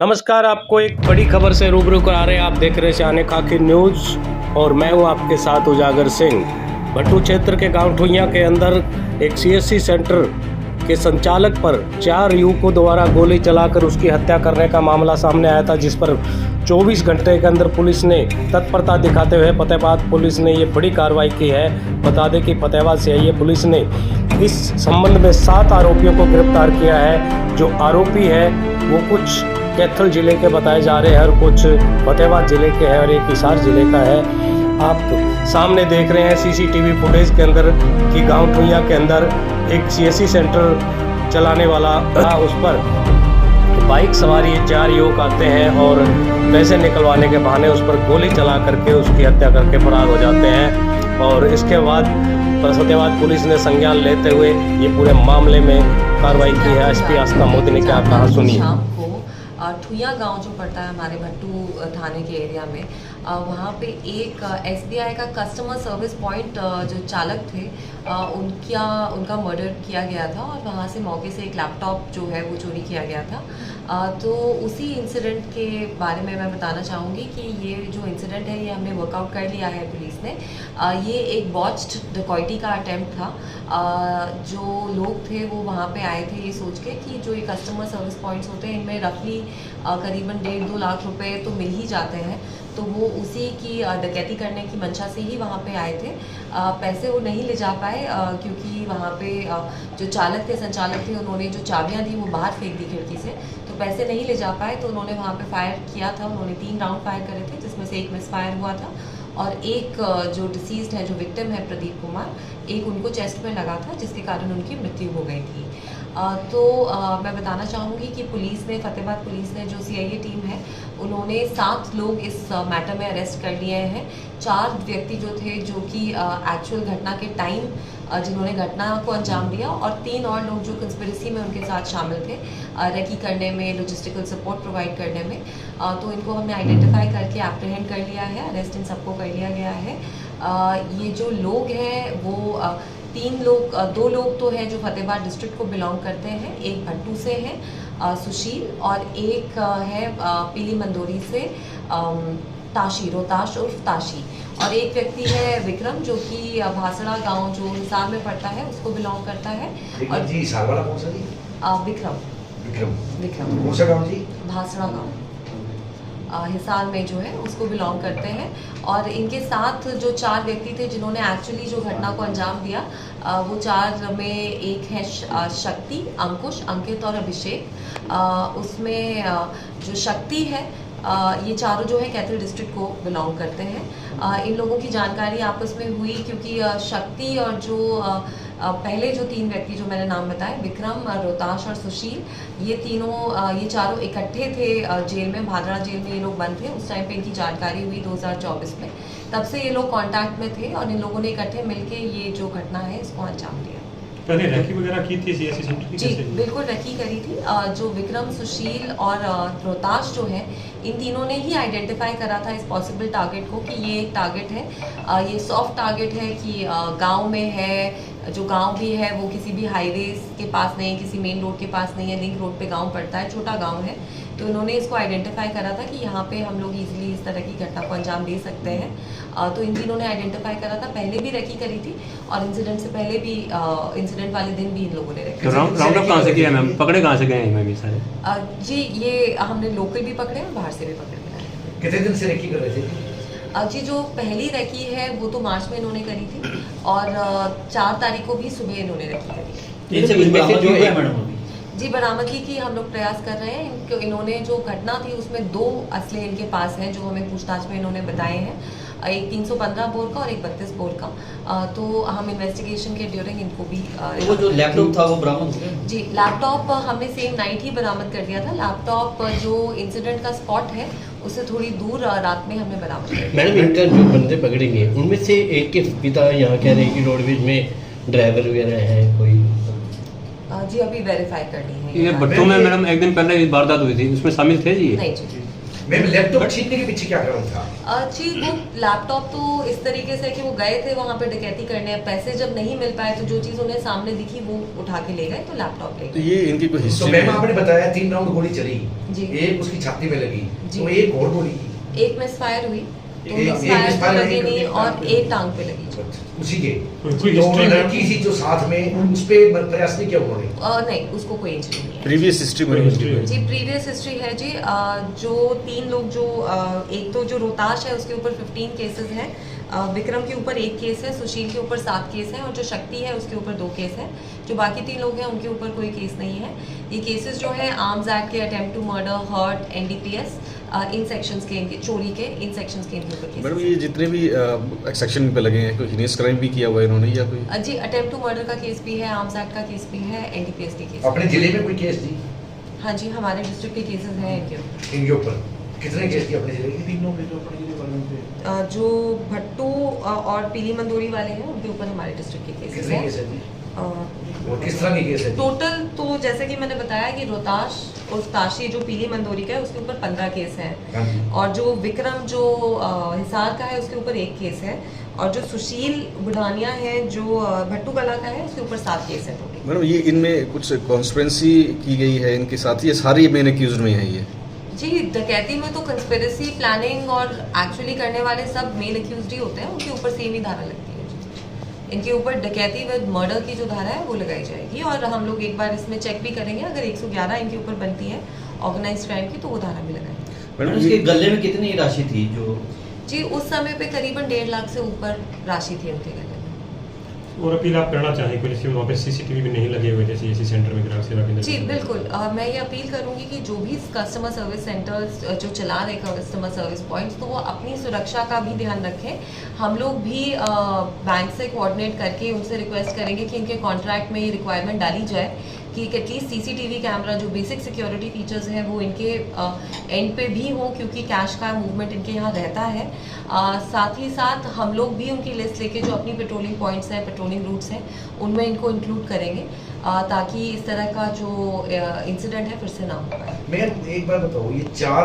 नमस्कार, आपको एक बड़ी खबर से रूबरू करा रहे हैं। आप देख रहे हैं शान खाकी न्यूज़ और मैं हूं आपके साथ उजागर सिंह। भट्टू क्षेत्र के गांव ठुइयां के अंदर एक सीएससी सेंटर के संचालक पर 4 युवकों द्वारा गोली चलाकर उसकी हत्या करने का मामला सामने आया था, जिस पर 24 घंटे के अंदर पुलिस ने तत्परता दिखाते हुए फतेहाबाद पुलिस ने ये बड़ी कार्रवाई की है। बता दें कि फतेहाबाद से आई पुलिस ने इस संबंध में 7 आरोपियों को गिरफ्तार किया है। जो आरोपी है वो कुछ कैथल जिले के बताए जा रहे हैं और कुछ फतेहाबाद जिले के हैं और एक हिसार जिले का है। आप सामने देख रहे हैं सीसीटीवी फुटेज के अंदर कि गांव ठुइयां के अंदर एक सीएससी सेंटर चलाने वाला था, उस पर बाइक सवारी 4 युवक आते हैं और पैसे निकलवाने के बहाने उस पर गोली चला करके उसकी हत्या करके फरार हो जाते हैं। और इसके बाद फतेहाबाद पुलिस ने संज्ञान लेते हुए ये पूरे मामले में कार्रवाई की है। एसपी आस्था मोदी ने क्या कहा, सुनिए। ठुइयां गांव जो पड़ता है हमारे भट्टू थाने के एरिया में, वहाँ पे एक एसबीआई का कस्टमर सर्विस पॉइंट जो चालक थे उनका मर्डर किया गया था और वहाँ से मौके से एक लैपटॉप जो है वो चोरी किया गया था। तो उसी इंसिडेंट के बारे में मैं बताना चाहूँगी कि ये जो इंसिडेंट है ये हमने वर्कआउट कर लिया है पुलिस ने। ये एक बॉच्ड डकैती का अटेम्प्ट था। जो लोग थे वो वहाँ पे आए थे ये सोच के कि जो ये कस्टमर सर्विस पॉइंट्स होते हैं इनमें रफली करीबन 1.5-2 लाख रुपए तो मिल ही जाते हैं, तो वो उसी की डकैती करने की मंशा से ही वहाँ पे आए थे। पैसे वो नहीं ले जा पाए क्योंकि वहाँ पे जो चालक थे, संचालक थे, उन्होंने जो चाबियाँ दी वो बाहर फेंक दी खिड़की से, तो पैसे नहीं ले जा पाए। तो उन्होंने वहाँ पे फायर किया था। उन्होंने 3 राउंड फायर करे थे, जिसमें से एक मिस फायर हुआ था और एक जो डिसीज्ड है, जो विक्टिम है प्रदीप कुमार, एक उनको चेस्ट में लगा था जिसके कारण उनकी मृत्यु हो गई थी। मैं बताना चाहूँगी कि पुलिस ने, फतेहाबाद पुलिस ने, जो सीआईए टीम है, उन्होंने 7 लोग इस मैटर में अरेस्ट कर लिए हैं। 4 व्यक्ति जो थे जो कि एक्चुअल घटना के टाइम जिन्होंने घटना को अंजाम दिया और 3 और लोग जो कंस्पिरेसी में उनके साथ शामिल थे, रेकी करने में, लॉजिस्टिकल सपोर्ट प्रोवाइड करने में। तो इनको हमने आइडेंटिफाई करके एप्रीहेंड कर लिया है, अरेस्ट इन सबको कर लिया गया है। ये जो लोग हैं वो 2 लोग तो हैं जो फतेहाबाद डिस्ट्रिक्ट को बिलोंग करते हैं, एक भट्टू से है सुशील और एक है पीली मंदोरी से ताशी, रोहताश उर्फ ताशी, और एक व्यक्ति है विक्रम जो कि भासड़ा गांव जो हिसार में पड़ता है उसको बिलोंग करता है। और जी हिसार वाला कौन सा जी? विक्रम कौन सा गाँव जी? भासड़ा गांव हिसार में जो है उसको बिलोंग करते हैं। और इनके साथ जो 4 व्यक्ति थे जिन्होंने एक्चुअली जो घटना को अंजाम दिया, वो 4 में एक है शक्ति, अंकुश, अंकित और अभिषेक। उसमें जो शक्ति है, ये चारों जो है कैथल डिस्ट्रिक्ट को बिलोंग करते हैं। इन लोगों की जानकारी आपस में हुई क्योंकि शक्ति और जो पहले जो 3 व्यक्ति जो मैंने नाम बताए, विक्रम, रोहताश और सुशील, ये चारों इकट्ठे थे जेल में, भादरा जेल में ये लोग बंद थे। उस टाइम पे इनकी जानकारी हुई 2024 में, तब से ये लोग कांटेक्ट में थे और इन लोगों ने इकट्ठे मिलके ये जो घटना है इसको अंजाम दिया। पहले रेकी वगैरह की थी सीएससी सेंटर की? जी बिल्कुल रेकी करी थी। जो विक्रम, सुशील और रोहताश जो है, इन तीनों ने ही आइडेंटिफाई करा था इस पॉसिबल टारगेट को कि ये एक टारगेट है, ये सॉफ्ट टारगेट है कि गांव में है। जो गांव भी है वो किसी भी हाईवे के पास नहीं है, किसी मेन रोड के पास नहीं है, लिंक रोड पे गांव पड़ता है, छोटा गांव है। तो इन्होंने इसको आइडेंटिफाई करा था कि यहाँ पे हम लोग इजीली इस तरह की घटना को अंजाम दे सकते हैं। तो इन तीनों ने आइडेंटिफाई करा था, पहले भी रेकी करी थी और इंसिडेंट से पहले भी, इंसिडेंट वाले दिन भी इन लोगों ने रेकी। राउंड अप कहाँ से किया मैम? पकड़े कहाँ से गए हैं मैम ये सारे? जी ये हमने लोकल भी पकड़े और बाहर से भी पकड़े हैं। कितने दिन से रेकी कर रहे थे? जी जो पहली रेकी है वो तो मार्च में इन्होंने करी थी और 4 तारीख को भी सुबह इन्होंने रेकी करी। जी बरामदगी की हम लोग प्रयास कर रहे हैं। इन्होंने जो घटना थी उसमें 2 असले इनके पास हैं जो हमें पूछताछ में इन्होंने बताए हैं, एक 315 बोर का और एक 32 बोर का। तो हम इन्वेस्टिगेशन के ड्यूरिंग इनको भी वो जो लैपटॉप था वो बरामद हो गया? जी लैपटॉप हमने सेम नाइट ही बरामद कर दिया था। लैपटॉप जो इंसिडेंट का स्पॉट है उससे थोड़ी दूर रात में हमने बरामद कर दिया। मैडम इनका जो बंदे पकड़ेंगे उनमें से एक के पिता यहाँ कह रहे हैं कि रोडवेज में ड्राइवर वगैरह हैं कोई? जी अभी वेरीफाई करनी है। ये भट्टू में मैडम एक दिन पहले वारदात हुई थी, उसमें शामिल थे जी? नहीं जी। मैम लैपटॉप छीनने के पीछे क्या कारण था? जी वो लैपटॉप तो इस तरीके से कि वो गए थे वहाँ पे डकैती करने, पैसे जब नहीं मिल पाए तो जो चीज़ उन्हें सामने दिखी वो उठा के ले गए, तो लैपटॉप ले तो गए। ये इनकी कोई तो हिस्ट्री मैम है? आपने बताया 3 राउंड गोली चली, जी। एक उसकी छाती में लगी, जी। तो एक और गोली एक मिसफायर हुई, तो एक मिसफायर misfire तो लगी लगी, नहीं, एक और टांग पे एक टांग पे लगी। उसी के कोई तो history में? लड़की थी जो साथ में, उस पे प्रयास नहीं किया उन्होंने? नहीं, उसको कोई इंजरी नहीं है। प्रीवियस हिस्ट्री में History है। जी प्रीवियस हिस्ट्री है जी। जो 3 लोग जो एक तो जो रोहताश है उसके ऊपर 15 केसेस हैं, विक्रम के ऊपर 1 केस है, सुशील के ऊपर 7 केस हैं, और जो शक्ति है उसके ऊपर 2 केस हैं। जो बाकी 3 लोग हैं उनके ऊपर कोई केस नहीं है। ये केसेस जो है आर्म्स एक्ट के, attempt to murder, hurt, NDPS, इन सेक्शंस के, इनके चोरी के इन सेक्शंस के इनके ऊपर केसेस मैडम ये जितने भी सेक्शन पे लगे हैं, कोई हिनेस क्राइम भी किया हुआ है इन्होंने या कोई? जी अटेम्प्ट टू मर्डर का केस भी है, आर्म्स एक्ट का केस भी है, एनडीपीएस के केस अपने जिले में कोई केस थी हाँ जी, हमारे डिस्ट्रिक्ट के केसेस हैं इनके ऊपर। इनके ऊपर? कितने केस थी अपने जिले के? जो भट्टू और पीली मंदोरी वाले हैं उनके ऊपर हमारे डिस्ट्रिक्ट के केसेस कितने केस हैं। है जी? और किस तरह के केस है जी? टोटल तो जैसे कि मैंने बताया कि रोहताश और ताशी जो पीली मंदोरी का है उसके ऊपर 15 केस हैं, हाँ जी। और जो विक्रम जो हिसार का है उसके ऊपर 1 केस है, और जो सुशील बुढ़ानिया है जो भट्टू कला का है उसके ऊपर 7 केस है टोटल। मैडम ये इनमें कुछ कॉन्स्पिरेंसी की गई है इनके साथ, ये सारे मेन एक्यूज में है ये? जी डकैती में तो कंस्पिरेसी, प्लानिंग और एक्चुअली करने वाले सब मेन एक्यूज्ड ही होते हैं, उनके ऊपर सेम ही धारा लगती है जी। इनके ऊपर डकैती विद मर्डर की जो धारा है वो लगाई जाएगी, और हम लोग एक बार इसमें चेक भी करेंगे, अगर 111 इनके ऊपर बनती है ऑर्गेनाइज्ड क्राइम की तो वो धारा भी लगाएंगे। मैडम उसके गले में कितनी राशि थी जो? जी उस समय पे करीबन 1.5 लाख से ऊपर राशि थी उनके गले में। और अपील आप करना चाहें कोई, जैसे वहाँ पे सीसीटीवी भी नहीं लगे हुए थे सीएससी सेंटर में, ग्राहक सेवा केंद्र? जी बिल्कुल, मैं ये अपील करूंगी कि जो भी कस्टमर सर्विस सेंटर्स जो चला रहे कस्टमर सर्विस पॉइंट्स, तो वो अपनी सुरक्षा का भी ध्यान रखें। हम लोग भी बैंक से कोऑर्डिनेट करके उनसे रिक्वेस्ट करेंगे कि इनके कॉन्ट्रैक्ट में ये रिक्वायरमेंट डाली जाए कि एटलीस्ट सीसीटीवी कैमरा जो बेसिक सिक्योरिटी फीचर्स हैं वो इनके एंड पे भी हो, क्योंकि कैश का मूवमेंट इनके यहाँ रहता है। साथ ही साथ हम लोग भी उनकी लिस्ट लेके जो अपनी पेट्रोलिंग पॉइंट्स हैं, पेट्रोलिंग रूट्स हैं, उनमें इनको इंक्लूड करेंगे, ताकि इस तरह का जो इंसिडेंट है फिर से ना हो पाए। मैम एक बार बताओ, ये 4